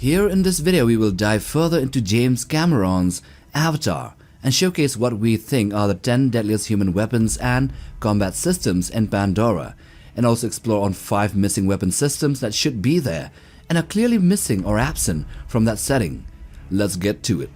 Here in this video we will dive further into James Cameron's Avatar and showcase what we think are the 10 deadliest human weapons and combat systems in Pandora, and also explore on 5 missing weapon systems that should be there and are clearly missing or absent from that setting. Let's get to it.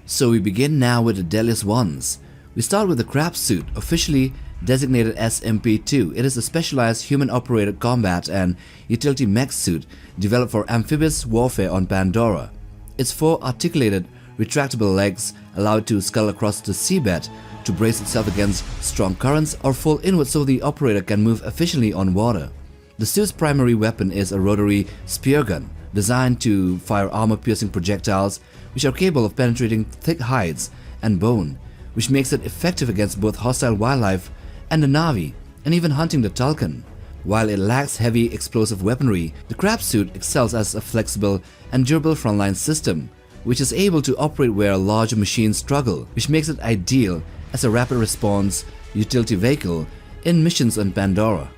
So we begin now with the deadliest ones. We start with the crab suit, officially designated as MP2. It is a specialized human-operated combat and utility mech suit developed for amphibious warfare on Pandora. Its 4 articulated, retractable legs allow it to scuttle across the seabed to brace itself against strong currents or fall inward so the operator can move efficiently on water. The suit's primary weapon is a rotary spear gun, designed to fire armor-piercing projectiles which are capable of penetrating thick hides and bone, which makes it effective against both hostile wildlife and the Na'vi, and even hunting the Tulkun. While it lacks heavy explosive weaponry, the crab suit excels as a flexible and durable frontline system, which is able to operate where larger machines struggle, which makes it ideal as a rapid response utility vehicle in missions on Pandora.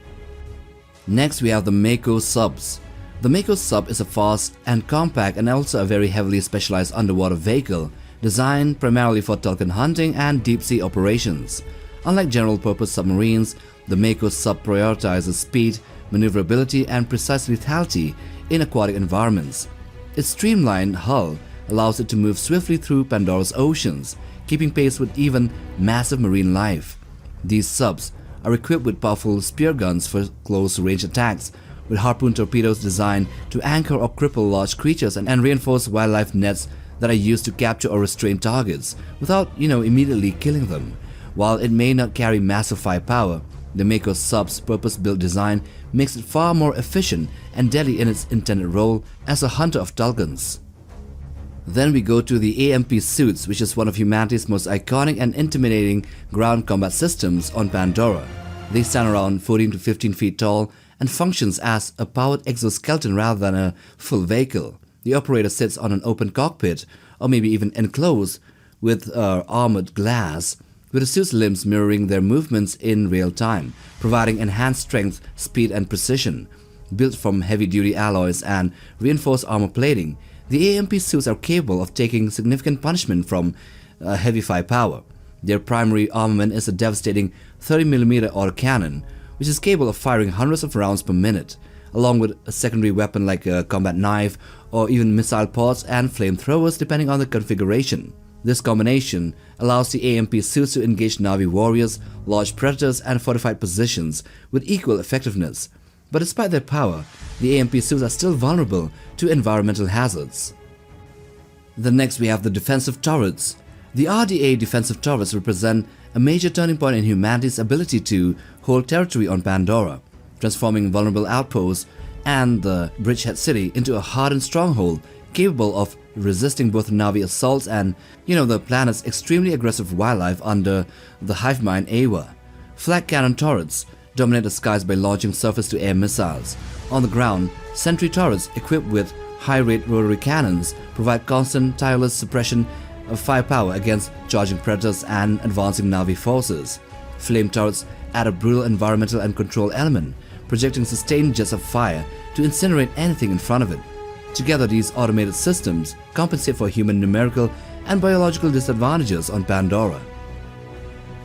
Next we have the Mako subs. The Mako sub is a fast and compact and also a very heavily specialized underwater vehicle designed primarily for Tulkun hunting and deep-sea operations. Unlike general-purpose submarines, the Mako sub prioritizes speed, maneuverability, and precise lethality in aquatic environments. Its streamlined hull allows it to move swiftly through Pandora's oceans, keeping pace with even massive marine life. These subs are equipped with powerful spear guns for close-range attacks, with harpoon torpedoes designed to anchor or cripple large creatures and reinforce wildlife nets that are used to capture or restrain targets without, immediately killing them. While it may not carry massive firepower, the Mako sub's purpose-built design makes it far more efficient and deadly in its intended role as a hunter of Tulkuns. Then we go to the AMP suits, which is one of humanity's most iconic and intimidating ground combat systems on Pandora. They stand around 14 to 15 feet tall and functions as a powered exoskeleton rather than a full vehicle. The operator sits on an open cockpit, or maybe even enclosed with armored glass, with the suit's limbs mirroring their movements in real time, providing enhanced strength, speed, and precision. Built from heavy-duty alloys and reinforced armor plating, the AMP suits are capable of taking significant punishment from heavy firepower. Their primary armament is a devastating 30mm autocannon, which is capable of firing hundreds of rounds per minute, along with a secondary weapon like a combat knife or even missile pods and flamethrowers depending on the configuration. This combination allows the AMP suits to engage Na'vi warriors, large predators, and fortified positions with equal effectiveness. But despite their power, the AMP suits are still vulnerable to environmental hazards. Then next we have the defensive turrets. The RDA defensive turrets represent a major turning point in humanity's ability to hold territory on Pandora, transforming vulnerable outposts and the bridgehead city into a hardened stronghold capable of resisting both Na'vi assaults and, the planet's extremely aggressive wildlife under the hive mind Awa. Flak cannon turrets dominate the skies by launching surface-to-air missiles. On the ground, sentry turrets equipped with high-rate rotary cannons provide constant, tireless suppression of firepower against charging predators and advancing Na'vi forces. Flame turrets add a brutal environmental and control element, projecting sustained jets of fire to incinerate anything in front of it. Together, these automated systems compensate for human numerical and biological disadvantages on Pandora.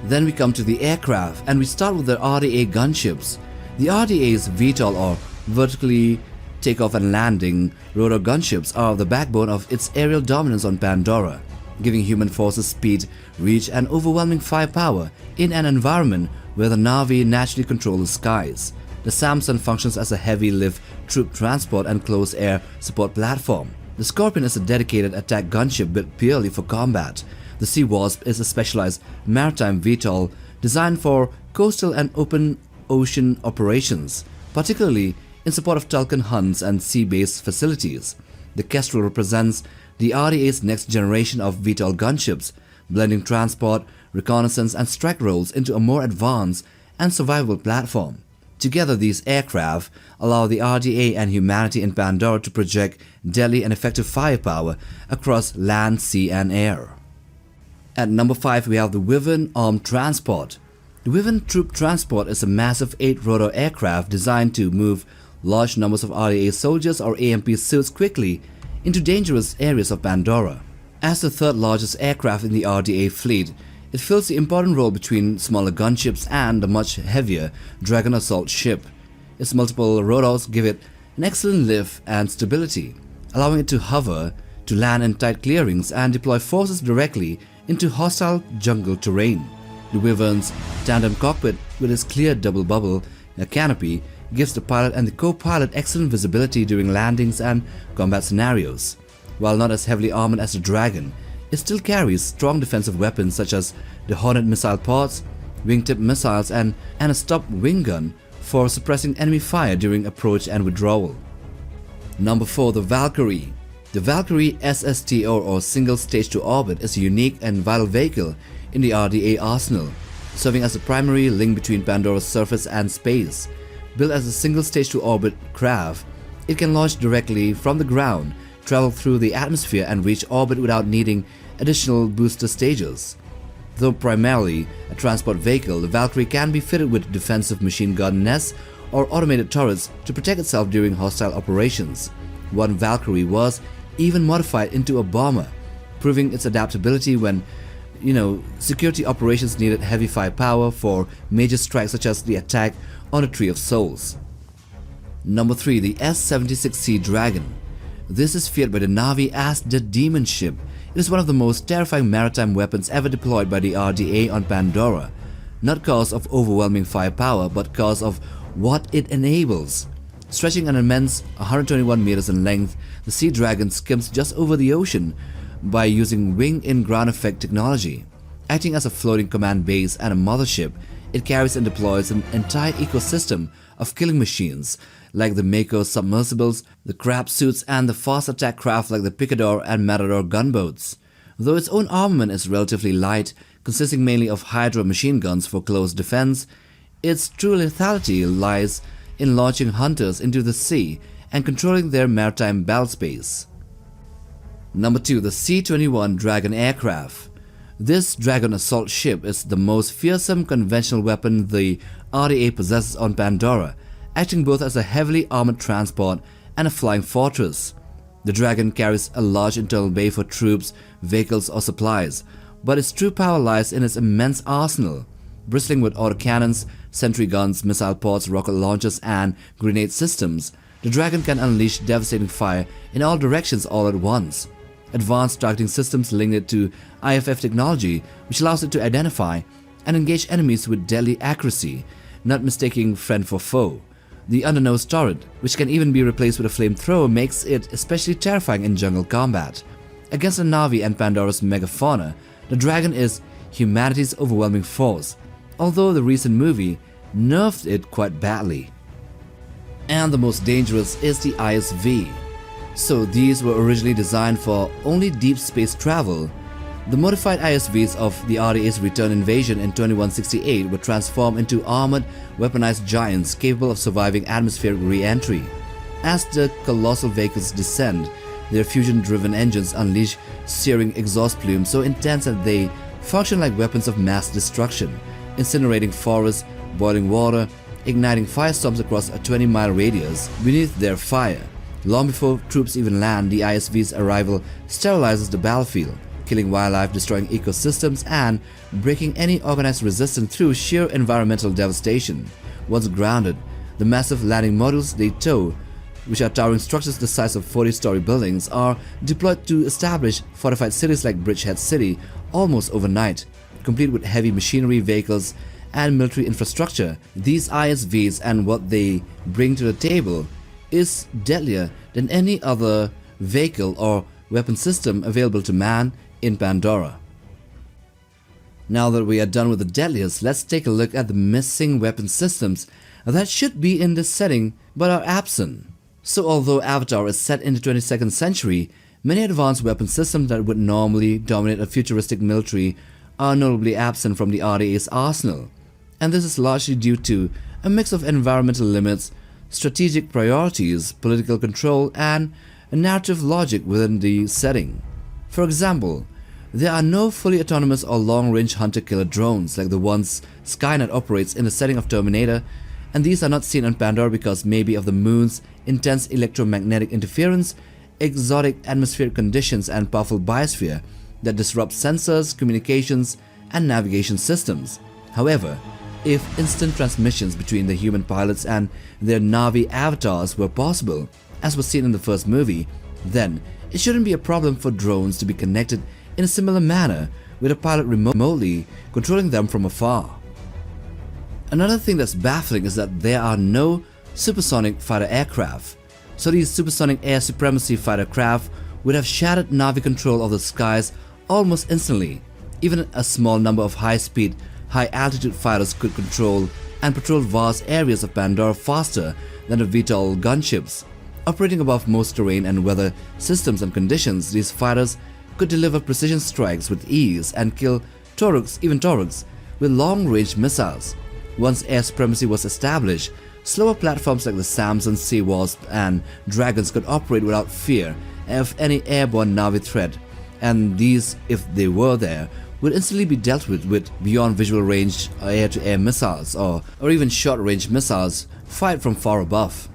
Then we come to the aircraft, and we start with the RDA gunships. The RDA's VTOL, or vertically takeoff and landing rotor gunships, are the backbone of its aerial dominance on Pandora, giving human forces speed, reach, and overwhelming firepower in an environment where the Na'vi naturally control the skies. The Samson functions as a heavy-lift troop transport and close air support platform. The Scorpion is a dedicated attack gunship built purely for combat. The Sea Wasp is a specialized maritime VTOL designed for coastal and open ocean operations, particularly in support of Tulkun hunts and sea-based facilities. The Kestrel represents the RDA's next generation of VTOL gunships, blending transport, reconnaissance, and strike roles into a more advanced and survivable platform. Together, these aircraft allow the RDA and humanity in Pandora to project deadly and effective firepower across land, sea, and air. At number 5, we have the Wyvern Armed Transport. The Wyvern Troop Transport is a massive 8-rotor aircraft designed to move large numbers of RDA soldiers or AMP suits quickly into dangerous areas of Pandora. As the third largest aircraft in the RDA fleet, it fills the important role between smaller gunships and the much heavier Dragon assault ship. Its multiple rotors give it an excellent lift and stability, allowing it to hover, to land in tight clearings and deploy forces directly into hostile jungle terrain. The Wyvern's tandem cockpit with its clear double bubble canopy gives the pilot and the co-pilot excellent visibility during landings and combat scenarios. While not as heavily armored as the Dragon, it still carries strong defensive weapons such as the Hornet missile pods, wingtip missiles and a stop wing gun for suppressing enemy fire during approach and withdrawal. Number 4. The Valkyrie. The Valkyrie SSTO or Single Stage to Orbit is a unique and vital vehicle in the RDA arsenal, serving as the primary link between Pandora's surface and space. Built as a single stage to orbit craft, it can launch directly from the ground, travel through the atmosphere and reach orbit without needing additional booster stages. Though primarily a transport vehicle, the Valkyrie can be fitted with defensive machine gun nests or automated turrets to protect itself during hostile operations. One Valkyrie was even modified into a bomber, proving its adaptability when security operations needed heavy firepower for major strikes such as the attack on the Tree of Souls. Number 3. The S-76C Dragon. This is feared by the Na'vi as the Demon Ship. It is one of the most terrifying maritime weapons ever deployed by the RDA on Pandora, not cause of overwhelming firepower but cause of what it enables. Stretching an immense 121 meters in length, the Sea Dragon skims just over the ocean by using wing-in-ground effect technology. Acting as a floating command base and a mothership, it carries and deploys an entire ecosystem of killing machines like the Mako submersibles, the crab suits and the fast attack craft like the Picador and Matador gunboats. Though its own armament is relatively light, consisting mainly of Hydra machine guns for close defense, its true lethality lies in launching hunters into the sea and controlling their maritime battle space. Number 2. The C-21 Dragon aircraft. This Dragon assault ship is the most fearsome conventional weapon the RDA possesses on Pandora, acting both as a heavily armored transport and a flying fortress. The Dragon carries a large internal bay for troops, vehicles or supplies, but its true power lies in its immense arsenal. Bristling with autocannons, sentry guns, missile pods, rocket launchers and grenade systems, the Dragon can unleash devastating fire in all directions all at once. Advanced targeting systems link it to IFF technology, which allows it to identify and engage enemies with deadly accuracy, not mistaking friend for foe. The undernose turret, which can even be replaced with a flamethrower, makes it especially terrifying in jungle combat. Against the Na'vi and Pandora's megafauna, the Dragon is humanity's overwhelming force, although the recent movie nerfed it quite badly. And the most dangerous is the ISV. So these were originally designed for only deep space travel. The modified ISVs of the RDA's return invasion in 2168 were transformed into armored, weaponized giants capable of surviving atmospheric re-entry. As the colossal vehicles descend, their fusion-driven engines unleash searing exhaust plumes so intense that they function like weapons of mass destruction, incinerating forests, boiling water, igniting firestorms across a 20-mile radius beneath their fire. Long before troops even land, the ISV's arrival sterilizes the battlefield, killing wildlife, destroying ecosystems, and breaking any organized resistance through sheer environmental devastation. Once grounded, the massive landing modules they tow, which are towering structures the size of 40-story buildings, are deployed to establish fortified cities like Bridgehead City almost overnight. Complete with heavy machinery, vehicles, and military infrastructure, these ISVs and what they bring to the table is deadlier than any other vehicle or weapon system available to man in Pandora. Now that we are done with the Deadliest, let's take a look at the missing weapon systems that should be in this setting but are absent. So although Avatar is set in the 22nd century, many advanced weapon systems that would normally dominate a futuristic military are notably absent from the RDA's arsenal, and this is largely due to a mix of environmental limits, strategic priorities, political control, and a narrative logic within the setting. For example, there are no fully autonomous or long-range hunter-killer drones like the ones Skynet operates in the setting of Terminator, and these are not seen on Pandora because maybe of the moon's intense electromagnetic interference exotic atmospheric conditions and powerful biosphere that disrupt sensors, communications, and navigation systems. However, if instant transmissions between the human pilots and their Na'vi avatars were possible, as was seen in the first movie, then it shouldn't be a problem for drones to be connected in a similar manner with a pilot remotely controlling them from afar. Another thing that's baffling is that there are no supersonic fighter aircraft. So these supersonic air supremacy fighter craft would have shattered Na'vi control of the skies almost instantly. Even a small number of high-speed, high-altitude fighters could control and patrol vast areas of Pandora faster than the VTOL gunships. Operating above most terrain and weather systems and conditions, these fighters could deliver precision strikes with ease and kill Toruks with long-range missiles. Once air supremacy was established, slower platforms like the Samson, Sea Wasp, and Dragons could operate without fear of any airborne Na'vi threat, and these, if they were there, would instantly be dealt with beyond visual range air-to-air missiles or even short-range missiles fired from far above.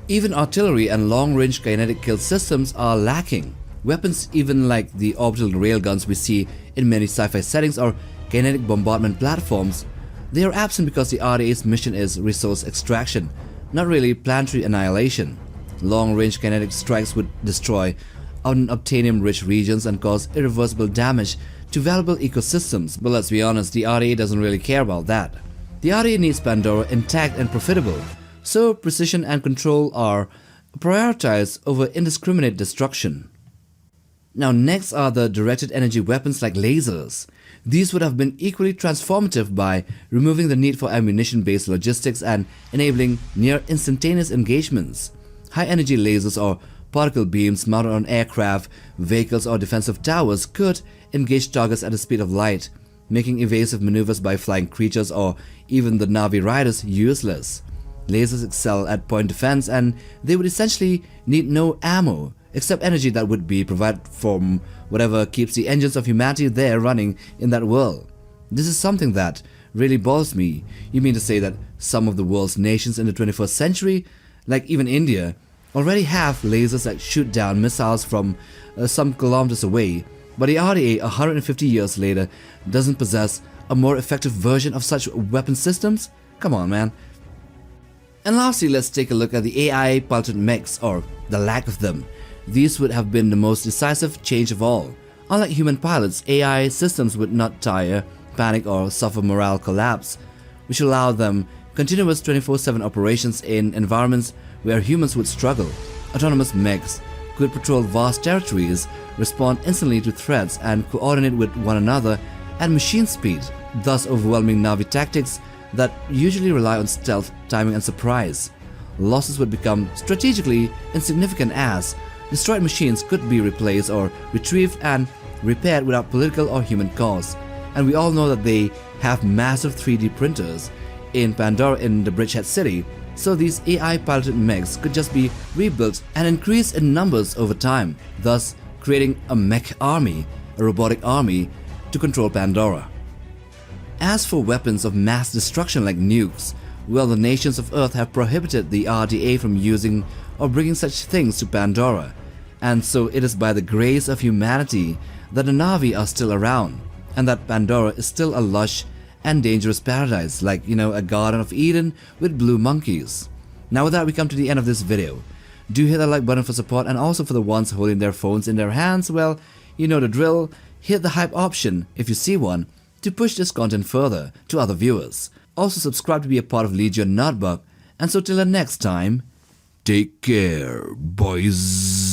Even artillery and long-range kinetic kill systems are lacking. Weapons even like the orbital railguns we see in many sci-fi settings or kinetic bombardment platforms, they are absent because the RDA's mission is resource extraction, not really planetary annihilation. Long-range kinetic strikes would destroy unobtainium-rich regions and cause irreversible damage to valuable ecosystems, but let's be honest, the RDA doesn't really care about that. The RDA needs Pandora intact and profitable, so precision and control are prioritized over indiscriminate destruction. Now next are the directed energy weapons like lasers. These would have been equally transformative by removing the need for ammunition-based logistics and enabling near instantaneous engagements. High-energy lasers or particle beams mounted on aircraft, vehicles or defensive towers could engage targets at the speed of light, making evasive maneuvers by flying creatures or even the Na'vi riders useless. Lasers excel at point defense and they would essentially need no ammo, except energy that would be provided from whatever keeps the engines of humanity there running in that world. This is something that really bothers me. You mean to say that some of the world's nations in the 21st century, like even India, already have lasers that shoot down missiles from some kilometers away, but the RDA 150 years later doesn't possess a more effective version of such weapon systems? Come on, man. And lastly, let's take a look at the AI piloted mechs, or the lack of them. These would have been the most decisive change of all. Unlike human pilots, AI systems would not tire, panic or suffer morale collapse, which allowed them continuous 24/7 operations in environments where humans would struggle. Autonomous mechs could patrol vast territories, respond instantly to threats and coordinate with one another at machine speed, thus overwhelming Na'vi tactics that usually rely on stealth, timing and surprise. Losses would become strategically insignificant as destroyed machines could be replaced or retrieved and repaired without political or human cause. And we all know that they have massive 3D printers in Pandora in the Bridgehead City, so these AI piloted mechs could just be rebuilt and increase in numbers over time, thus creating a mech army, a robotic army, to control Pandora. As for weapons of mass destruction like nukes, well, the nations of Earth have prohibited the RDA from using or bringing such things to Pandora, and so it is by the grace of humanity that the Na'vi are still around, and that Pandora is still a lush and dangerous paradise, like, a Garden of Eden with blue monkeys. Now with that, we come to the end of this video. Do hit that like button for support, and also for the ones holding their phones in their hands, well, you know the drill. Hit the hype option if you see one to push this content further to other viewers. Also subscribe to be a part of Legion Notebook, and so till the next time, take care, boys.